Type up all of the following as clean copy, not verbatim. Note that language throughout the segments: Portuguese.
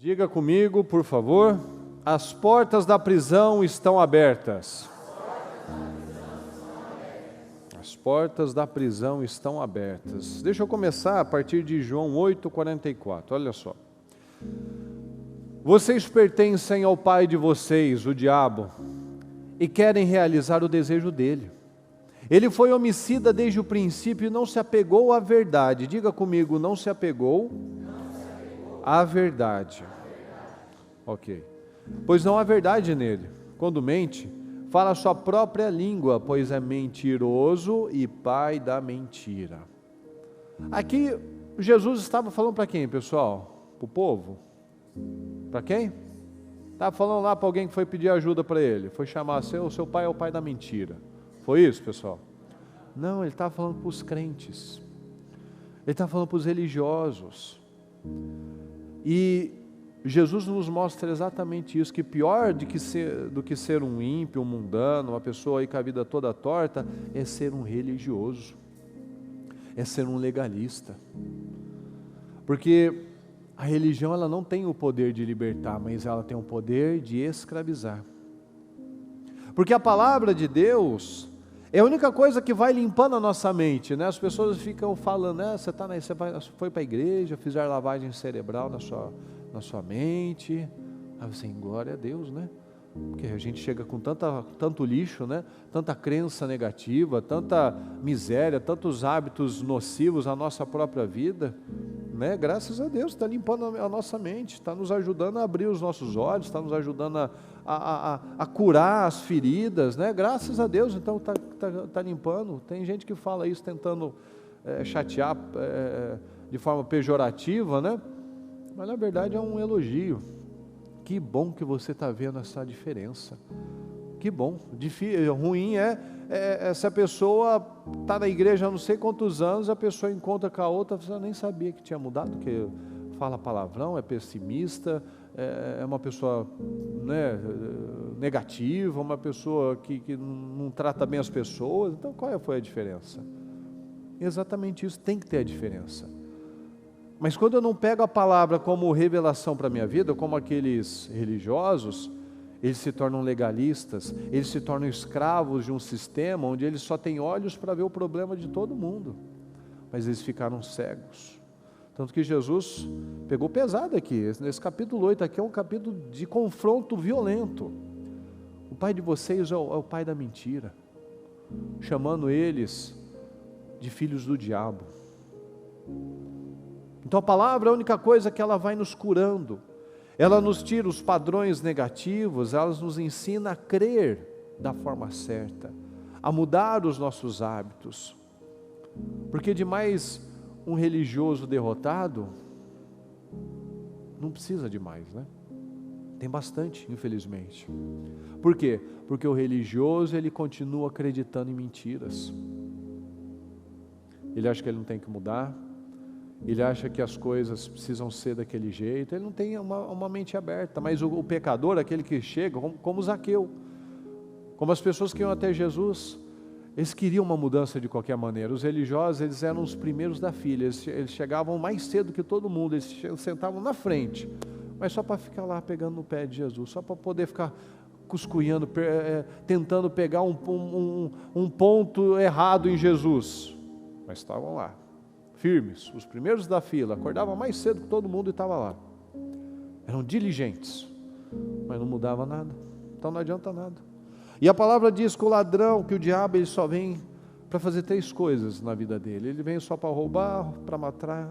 Diga comigo, por favor. As portas da prisão estão abertas. As portas da prisão estão abertas. Deixa eu começar a partir de João 8:44. Olha só. Vocês pertencem ao pai de vocês, o diabo, e querem realizar o desejo dele. Ele foi homicida desde o princípio e não se apegou à verdade. Diga comigo, não se apegou à verdade. Ok. Pois não há verdade nele. Quando mente, fala a sua própria língua, pois é mentiroso e pai da mentira. Aqui, Jesus estava falando para quem, pessoal? Para o povo? Para quem? Estava falando lá para alguém que foi pedir ajuda para ele. Foi chamar, seu pai é o pai da mentira. Foi isso, pessoal? Não, ele estava falando para os crentes. Ele estava falando para os religiosos. E Jesus nos mostra exatamente isso, que pior do que ser um ímpio, um mundano, uma pessoa aí com a vida toda torta, é ser um religioso, é ser um legalista. Porque a religião ela não tem o poder de libertar, mas ela tem o poder de escravizar. Porque a palavra de Deus é a única coisa que vai limpando a nossa mente, né? As pessoas ficam falando, você foi para a igreja, fizeram lavagem cerebral na sua mente. Aí você, glória a Deus, né? Porque a gente chega com tanto lixo, né? Tanta crença negativa, tanta miséria, tantos hábitos nocivos à nossa própria vida, né? Graças a Deus, está limpando a nossa mente, está nos ajudando a abrir os nossos olhos, está nos ajudando a curar as feridas, né? Graças a Deus, então está limpando. Tem gente que fala isso tentando chatear de forma pejorativa, né? Mas na verdade é um elogio. Que bom que você está vendo essa diferença. Que bom. Ruim é se a pessoa está na igreja há não sei quantos anos, a pessoa encontra com a outra, você nem sabia que tinha mudado, que fala palavrão, é pessimista, é uma pessoa, né, negativa, uma pessoa que não trata bem as pessoas. Então qual foi a diferença? Exatamente isso, tem que ter a diferença. Mas quando eu não pego a palavra como revelação para a minha vida, como aqueles religiosos, eles se tornam legalistas, eles se tornam escravos de um sistema onde eles só têm olhos para ver o problema de todo mundo, mas eles ficaram cegos. Tanto que Jesus pegou pesado aqui, nesse capítulo 8 aqui é um capítulo de confronto violento. O pai de vocês é o pai da mentira, chamando eles de filhos do diabo. Então a palavra é a única coisa que ela vai nos curando. Ela nos tira os padrões negativos, ela nos ensina a crer da forma certa, a mudar os nossos hábitos. Porque de mais um religioso derrotado, não precisa de mais, né? Tem bastante, infelizmente. Por quê? Porque o religioso, ele continua acreditando em mentiras. Ele acha que ele não tem que mudar. Ele acha que as coisas precisam ser daquele jeito, ele não tem uma mente aberta. Mas o pecador, aquele que chega, como Zaqueu, como as pessoas que iam até Jesus, eles queriam uma mudança de qualquer maneira. Os religiosos, eles eram os primeiros da fila, eles chegavam mais cedo que todo mundo, eles sentavam na frente, mas só para ficar lá pegando no pé de Jesus, só para poder ficar cuscunhando, tentando pegar um ponto errado em Jesus, mas estavam lá firmes, os primeiros da fila, acordavam mais cedo que todo mundo e estava lá, eram diligentes, mas não mudava nada, então não adianta nada. E a palavra diz que o ladrão, que o diabo, ele só vem para fazer 3 coisas na vida dele, ele vem só para roubar, para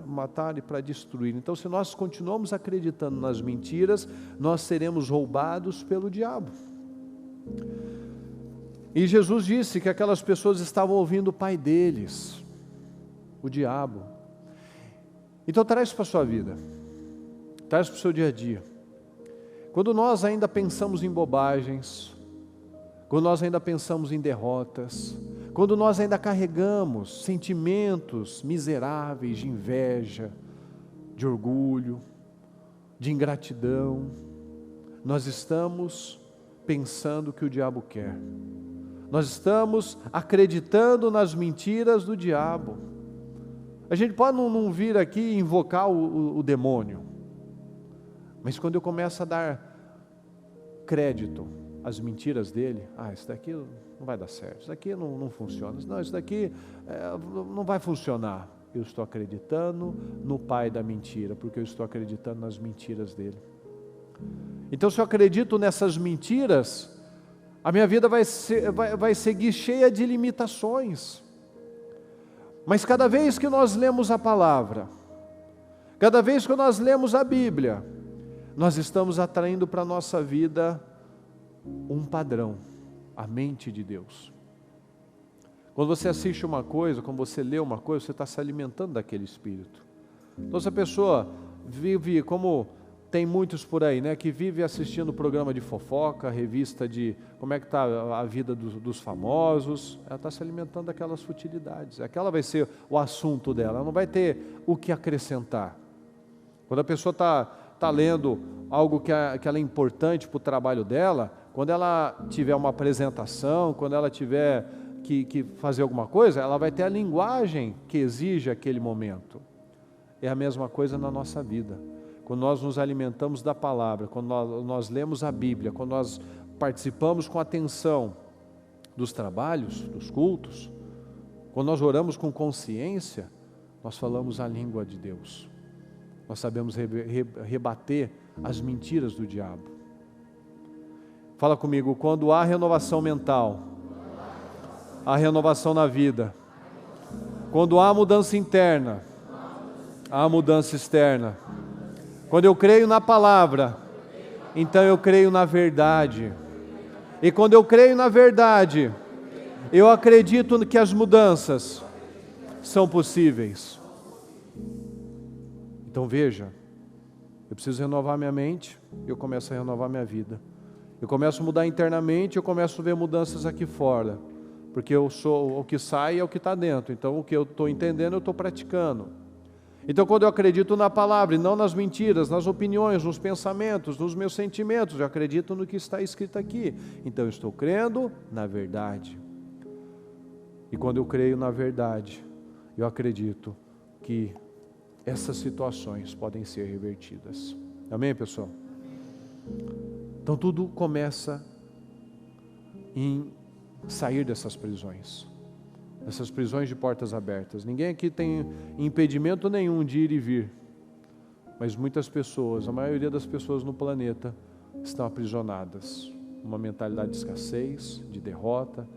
matar e para destruir. Então se nós continuamos acreditando nas mentiras, nós seremos roubados pelo diabo. E Jesus disse que aquelas pessoas estavam ouvindo o pai deles, o diabo. Então traz para a sua vida, traz para o seu dia a dia. Quando nós ainda pensamos em bobagens, quando nós ainda pensamos em derrotas, quando nós ainda carregamos sentimentos miseráveis de inveja, de orgulho, de ingratidão, nós estamos pensando o que o diabo quer. Nós estamos acreditando nas mentiras do diabo. A gente pode não vir aqui invocar o demônio, Mas quando eu começo a dar crédito às mentiras dele, isso daqui não vai dar certo, isso daqui não funciona, não, isso daqui não vai funcionar. Eu estou acreditando no pai da mentira, porque eu estou acreditando nas mentiras dele. Então, se eu acredito nessas mentiras, a minha vida vai seguir cheia de limitações. Mas cada vez que nós lemos a palavra, cada vez que nós lemos a Bíblia, nós estamos atraindo para a nossa vida um padrão, a mente de Deus. Quando você assiste uma coisa, quando você lê uma coisa, você está se alimentando daquele espírito. Então, se a pessoa vive, como tem muitos por aí, né, que vive assistindo programa de fofoca, revista de como é que está a vida dos famosos, ela está se alimentando daquelas futilidades. Aquela vai ser o assunto dela, ela não vai ter o que acrescentar. Quando a pessoa está lendo algo que ela é importante para o trabalho dela, quando ela tiver uma apresentação, quando ela tiver que fazer alguma coisa, ela vai ter a linguagem que exige aquele momento. É a mesma coisa na nossa vida. Quando nós nos alimentamos da palavra, quando nós lemos a Bíblia, quando nós participamos com atenção dos trabalhos, dos cultos, quando nós oramos com consciência, nós falamos a língua de Deus. Nós sabemos rebater as mentiras do diabo. Fala comigo, quando há renovação mental, há renovação na vida. Quando há mudança interna, há mudança externa. Quando eu creio na palavra, então eu creio na verdade. E quando eu creio na verdade, eu acredito que as mudanças são possíveis. Então veja, eu preciso renovar minha mente, eu começo a renovar minha vida. Eu começo a mudar internamente, eu começo a ver mudanças aqui fora. Porque eu sou o que sai é o que está dentro. Então o que eu estou entendendo, eu estou praticando. Então quando eu acredito na palavra e não nas mentiras, nas opiniões, nos pensamentos, nos meus sentimentos, eu acredito no que está escrito aqui. Então eu estou crendo na verdade. E quando eu creio na verdade, eu acredito que essas situações podem ser revertidas. Amém, pessoal? Então tudo começa em sair dessas prisões de portas abertas. Ninguém aqui tem impedimento nenhum de ir e vir, mas muitas pessoas, a maioria das pessoas no planeta, estão aprisionadas numa mentalidade de escassez, de derrota,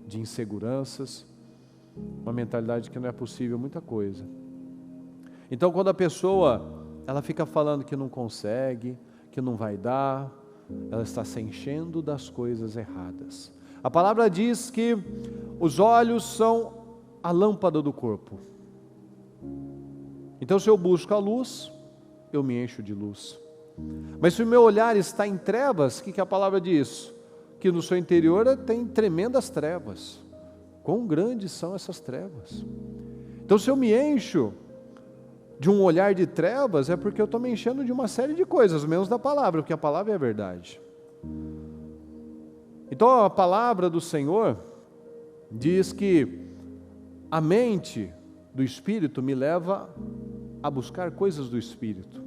de inseguranças, uma mentalidade que não é possível muita coisa. Então quando a pessoa ela fica falando que não consegue, que não vai dar, ela está se enchendo das coisas erradas. A palavra diz que os olhos são a lâmpada do corpo. Então se eu busco a luz, eu me encho de luz. Mas se o meu olhar está em trevas, o que a palavra diz? Que no seu interior tem tremendas trevas. Quão grandes são essas trevas? Então se eu me encho de um olhar de trevas, é porque eu estou me enchendo de uma série de coisas, menos da palavra, porque a palavra é a verdade. Então a palavra do Senhor diz que a mente do Espírito me leva a buscar coisas do Espírito,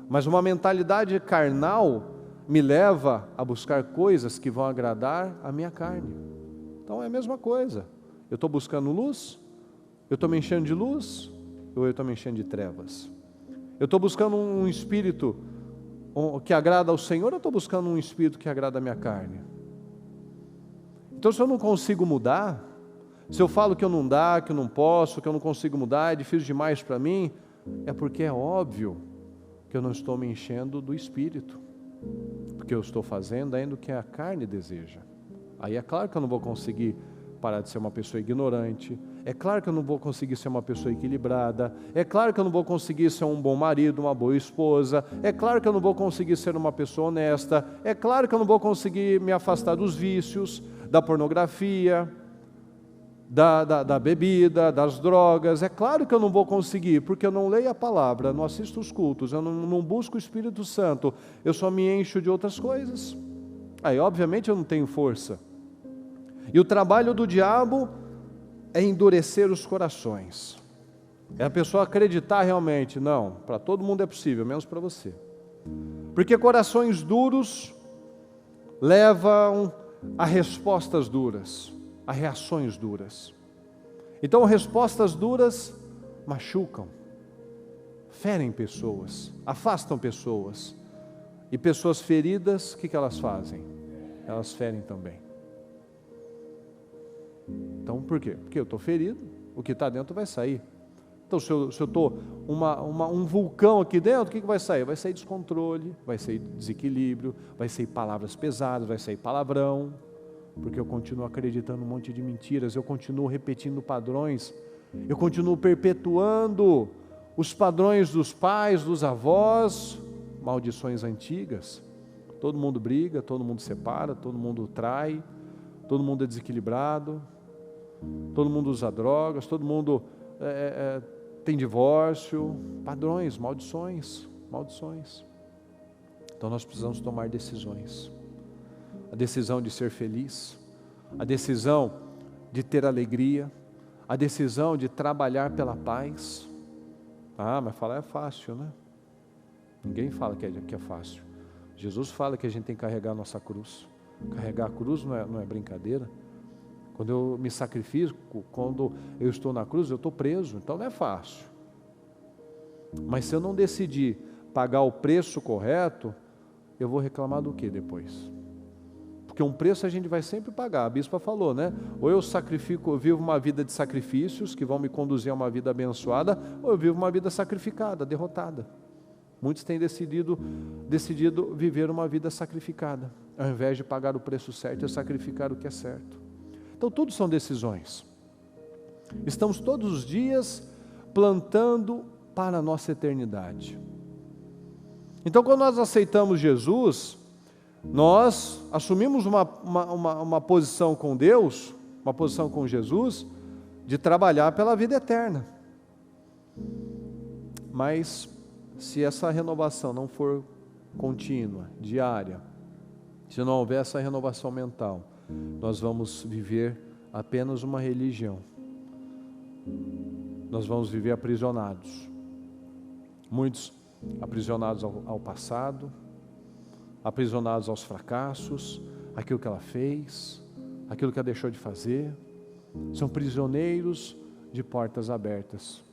mas uma mentalidade carnal me leva a buscar coisas que vão agradar a minha carne. Então é a mesma coisa, eu estou buscando luz, eu estou me enchendo de luz, ou eu estou me enchendo de trevas? Eu estou buscando um espírito que agrada ao Senhor, ou eu estou buscando um espírito que agrada a minha carne? Então se eu não consigo mudar, se eu falo que eu não dá, que eu não posso, que eu não consigo mudar, é difícil demais para mim, é porque é óbvio que eu não estou me enchendo do Espírito, porque eu estou fazendo ainda o que a carne deseja. Aí é claro que eu não vou conseguir parar de ser uma pessoa ignorante, é claro que eu não vou conseguir ser uma pessoa equilibrada, é claro que eu não vou conseguir ser um bom marido, uma boa esposa, é claro que eu não vou conseguir ser uma pessoa honesta, é claro que eu não vou conseguir me afastar dos vícios, da pornografia, da bebida, das drogas. É claro que eu não vou conseguir, porque eu não leio a palavra, não assisto os cultos, eu não busco o Espírito Santo, eu só me encho de outras coisas. Aí obviamente eu não tenho força. E o trabalho do diabo é endurecer os corações, é a pessoa acreditar realmente, não, para todo mundo é possível, menos para você. Porque corações duros levam a respostas duras, a reações duras. Então, respostas duras machucam, ferem pessoas, afastam pessoas. E pessoas feridas, o que elas fazem? Elas ferem também. Então, por quê? Porque eu estou ferido, o que está dentro vai sair. Então, se eu estou um vulcão aqui dentro, o que vai sair? Vai sair descontrole, vai sair desequilíbrio, vai sair palavras pesadas, vai sair palavrão, porque eu continuo acreditando um monte de mentiras, eu continuo repetindo padrões, eu continuo perpetuando os padrões dos pais, dos avós, maldições antigas. Todo mundo briga, todo mundo separa, todo mundo trai, todo mundo é desequilibrado, todo mundo usa drogas, todo mundo tem divórcio, padrões, maldições. Então nós precisamos tomar decisões. A decisão de ser feliz, a decisão de ter alegria, a decisão de trabalhar pela paz. Ah, mas falar é fácil, né? Ninguém fala que é fácil. Jesus fala que a gente tem que carregar a nossa cruz. Carregar a cruz não é brincadeira. Quando eu me sacrifico, quando eu estou na cruz, eu estou preso, então não é fácil. Mas se eu não decidir pagar o preço correto, eu vou reclamar do que depois? Porque um preço a gente vai sempre pagar, a bispa falou, né? Ou eu vivo uma vida de sacrifícios, que vão me conduzir a uma vida abençoada, ou eu vivo uma vida sacrificada, derrotada. Muitos têm decidido viver uma vida sacrificada, ao invés de pagar o preço certo e sacrificar o que é certo. Então, tudo são decisões. Estamos todos os dias plantando para a nossa eternidade. Então, quando nós aceitamos Jesus, nós assumimos uma posição com Deus, uma posição com Jesus, de trabalhar pela vida eterna. Mas, se essa renovação não for contínua, diária, se não houver essa renovação mental, nós vamos viver apenas uma religião. Nós vamos viver aprisionados. Muitos aprisionados ao passado, aprisionados aos fracassos, aquilo que ela fez, aquilo que ela deixou de fazer. São prisioneiros de portas abertas.